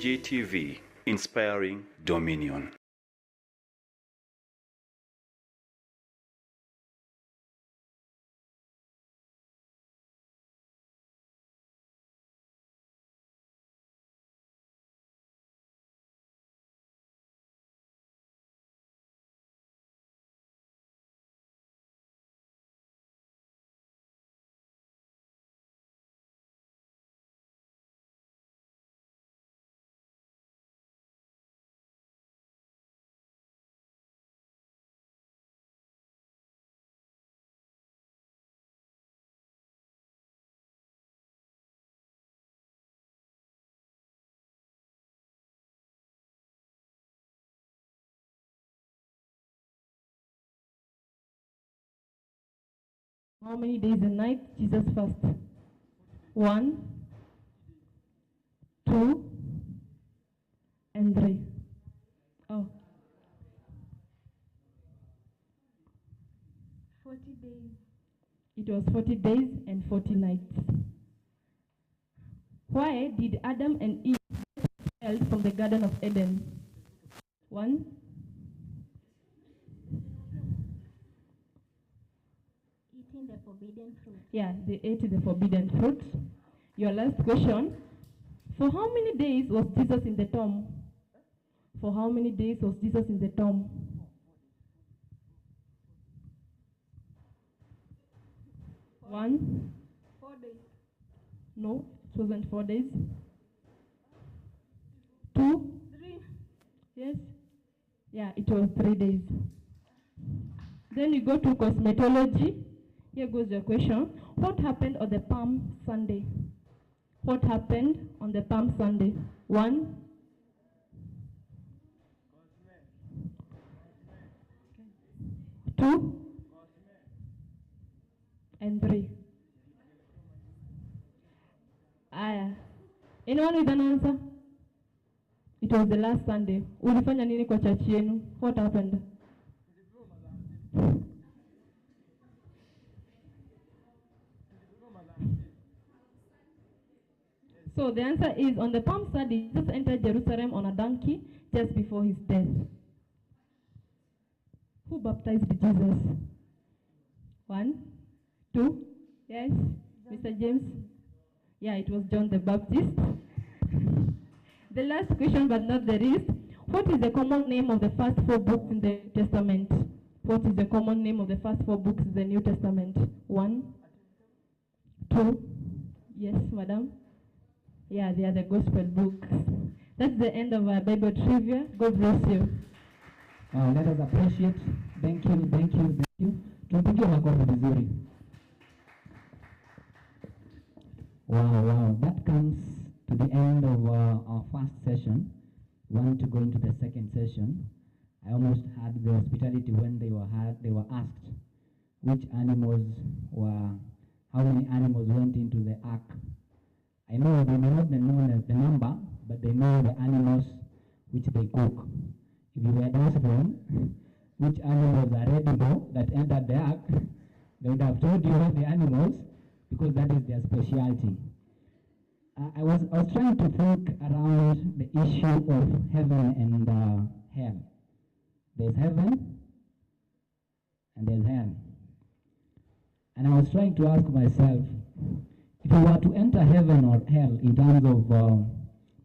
DGTV, inspiring dominion. How many days and nights Jesus fasted? 1, 2, and 3. Oh. 40 days. It was 40 days and 40 nights. Why did Adam and Eve get expelled from the Garden of Eden? 1. Eating the forbidden fruit. Yeah, they ate the forbidden fruit. Your last question. For how many days was Jesus in the tomb? For how many days was Jesus in the tomb? 1. 4 days. No, it wasn't 4 days. 2. 3. Yes. Yeah, it was 3 days. Then you go to cosmetology. Here goes your question. What happened on the Palm Sunday? What happened on the Palm Sunday? 1. 2. And 3. Anyone with an answer? It was the last Sunday. Ulifanya nini kwa church yenu? What happened? So the answer is, on the Palm Sunday, Jesus entered Jerusalem on a donkey just before his death. Who baptized Jesus? 1, 2, yes, Mr. James? Yeah, it was John the Baptist. The last question, but not the least, what is the common name of the first 4 books in the New Testament? What is the common name of the first 4 books in the New Testament? 1, 2, yes, madam? Yeah, they are the gospel books. That's the end of our Bible trivia. God bless you. Let us appreciate. Thank you, thank you, thank you. Tupigie makofi vizuri. Wow. That comes to the end of our first session. We want to go into the second session. I almost had the hospitality when they were asked which animals were, how many animals went into the ark. I know they may not know the number, but they know the animals which they cook. If you had asked them which animals are edible that entered the ark, they would have told you the animals, because that is their specialty. I was trying to think around the issue of heaven and hell. There's heaven and there's hell. And I was trying to ask myself, if you were to enter heaven or hell in terms of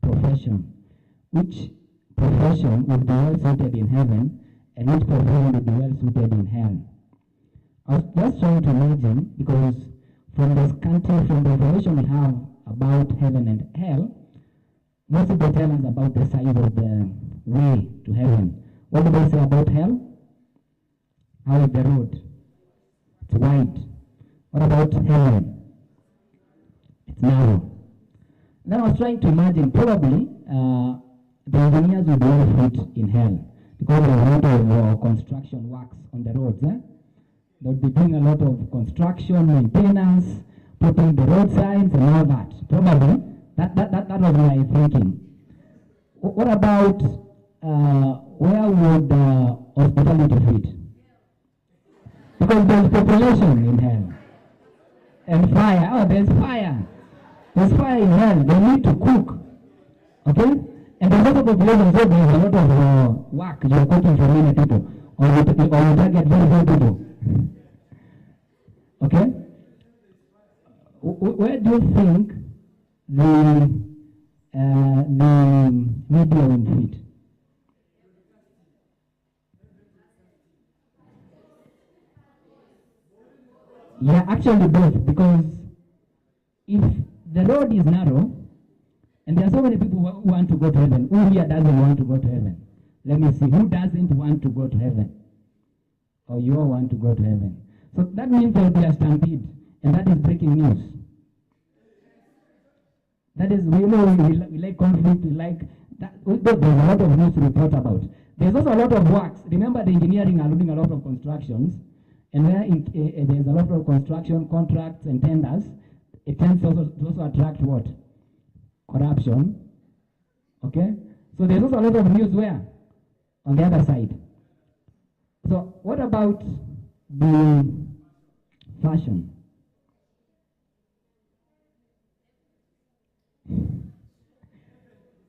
profession, which profession would be well suited in heaven and which profession would be well suited in hell? I was just trying to imagine, because from the information we have about heaven and hell, most people tell us about the size of the way to heaven. What do they say about hell? How is the road? It's wide. What about heaven? It's narrow. Then I was trying to imagine, probably the engineers will be well fit in hell, because there are a lot of construction works on the roads. They'll be doing a lot of construction, maintenance, putting the road signs and all that. Probably that was my thinking. What about where would hospitality fit? Because there's population in hell. And fire. Oh, there's fire. There's fire in hell. They need to cook. Okay? And there's also population, so there's a lot of work you're cooking for many people, or you target very few people. Okay? Where do you think the media will fit? Yeah, actually both, because if the road is narrow, and there are so many people who want to go to heaven, who here doesn't want to go to heaven? Let me see, who doesn't want to go to heaven? Or you all want to go to heaven? So that means there will be a stampede, and that is breaking news. That is, we like conflict, we like that. There's a lot of news to report about. There's also a lot of works. Remember, the engineering are doing a lot of constructions, and where there's a lot of construction contracts and tenders, it tends to also attract what? Corruption. Okay? So there's also a lot of news where? On the other side. So what about the fashion?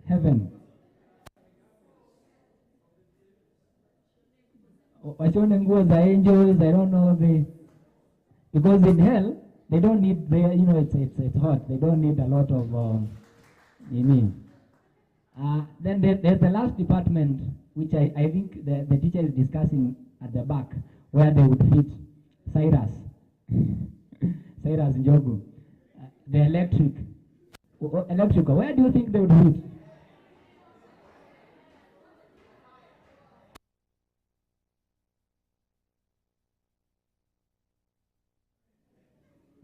Heaven. Wachone nguo za angels, I don't know, because in hell they don't need, it's hot, they don't need a lot of then there's the last department, which I think the teacher is discussing at the back, where they would fit Cyrus Njogu, the electrical, where do you think they would fit?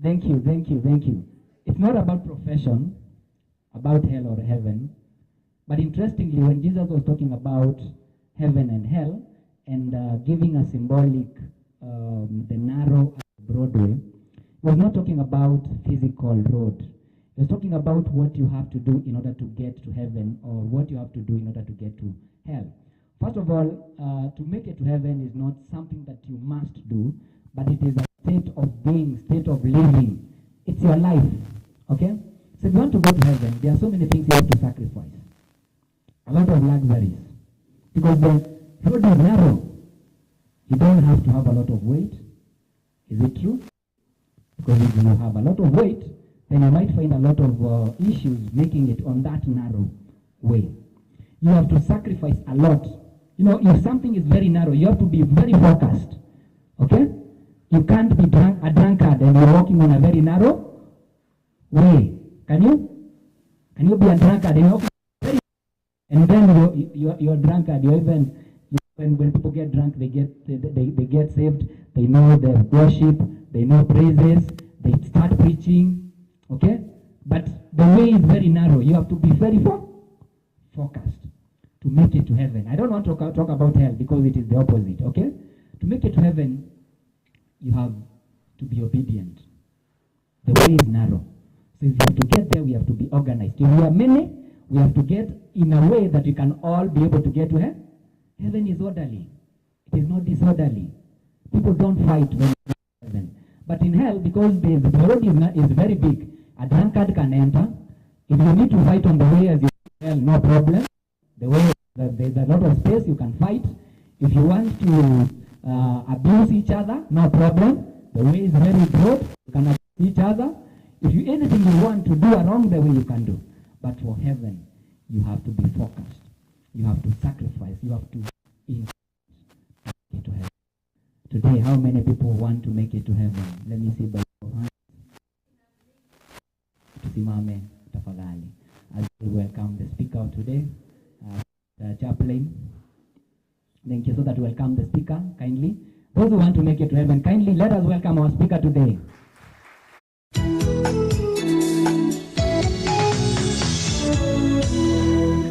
Thank you. It's not about profession, about hell or heaven, but interestingly, when Jesus was talking about heaven and hell, and giving a symbolic, the narrow and broad way, he was not talking about physical road. He was talking about what you have to do in order to get to heaven, or what you have to do in order to get to hell. First of all, to make it to heaven is not something that you must do, but it is a state of being, state of living. It's your life, okay? So if you want to go to heaven, there are so many things you have to sacrifice. A lot of luxuries. Because the road is narrow. You don't have to have a lot of weight. Is it true? Because if you have a lot of weight, then you might find a lot of issues making it on that narrow way. You have to sacrifice a lot. If something is very narrow, you have to be very focused, okay? You can't be a drunkard and you're walking on a very narrow way. Can you? Can you be a drunkard and you're walking very, and then you're a drunkard? When people get drunk, they get saved. They know the worship. They know praises. They start preaching. Okay, but the way is very narrow. You have to be very focused to make it to heaven. I don't want to talk about hell because it is the opposite. Okay, to make it to heaven, you have to be obedient. The way is narrow. So if you have to get there, we have to be organized. If we are many, we have to get in a way that we can all be able to get to heaven. Heaven is orderly. It is not disorderly. People don't fight when they get to heaven. But in hell, because the road is very big, a drunkard can enter. If you need to fight on the way as you hell, no problem. The way there's a lot of space, you can fight. If you want to abuse each other, no problem. The way is very broad, you can abuse each other. If you anything you want to do along the way, you can do. But for heaven, you have to be focused. You have to sacrifice. You have to invest to get to heaven. Today, how many people want to make it to heaven? Let me see by your hands. Tusimame tafadhali. As we welcome the speaker today, the chaplain. Thank you. So that we welcome the speaker kindly. Those who want to make it to heaven, kindly let us welcome our speaker today.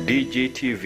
DGTV.